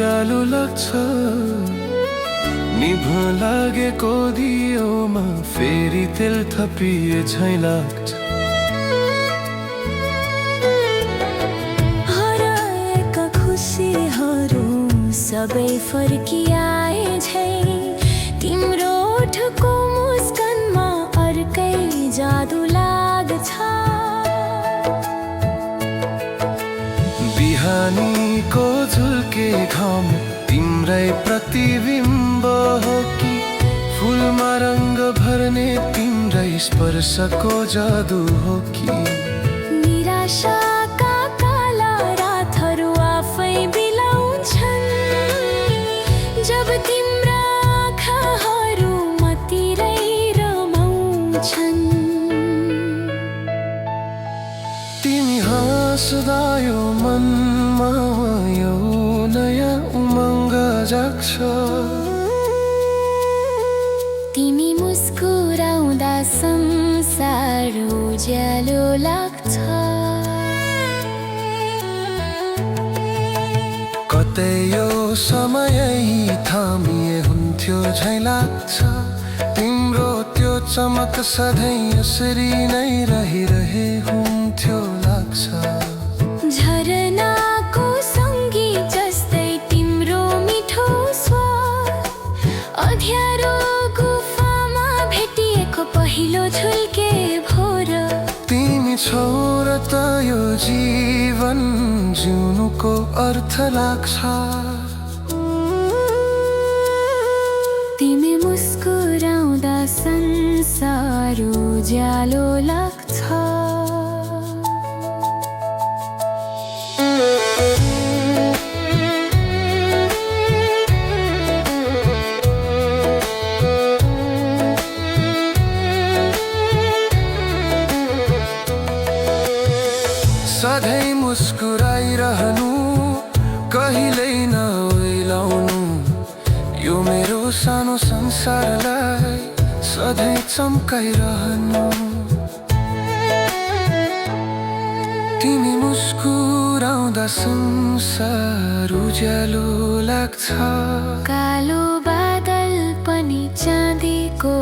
उज्यालो लाग्छ निभ्न लागेको दियोमा फेरि तेल थपिए झैँ लाग्छ। हराएका खुसीहरू सबै फर्किआए झैँ तिम्रो ओठको मुस्कानमा अर्कै जादु लाग्छ। बिहानीको झुल्के घाम तिम्रै प्रतिबिम्ब हो कि फुलमा रङ्ग भर्ने तिम्रै स्पर्शको जादु हो कि निराशाका काला रातहरू आफै बिलाउँछन् जब तिम्रा आँखाहरू मतिरै रमाउँछन्। तिमी हाँस्दा यो मनमा यो नयाँ उमङ्ग जाग्छ। तिमी मुस्कुराउँदा संसार उज्यालो लाग्छ। कतै यो समय थामिए हुन्थ्यो झैँ लाग्छ। तिम्रो त्यो चमक सधैँ यसरी नै रहिरहे हुन्थ्यो लाग्छ। झरनाको सङ्गीत जस्तै तिम्रो मिठो स्वर अँध्यारो गुफामा भेटिएको पहिलो झुल्के भोर। तिमी छौ र त यो जीवन जिउनुको अर्थ लाग्छ। तिमी मुस्कुराउँदा संसार उज्यालो लाग्छ। सधैँ मुस्कुराइरहनु कहिल्यै नओइलाउनु यो मेरो सानो संसारलाई सधैँ चम्काइरहनु। तिमी मुस्कुराउँदा संसार उज्यालो लाग्छ। कालो बादल पनि चाँदीको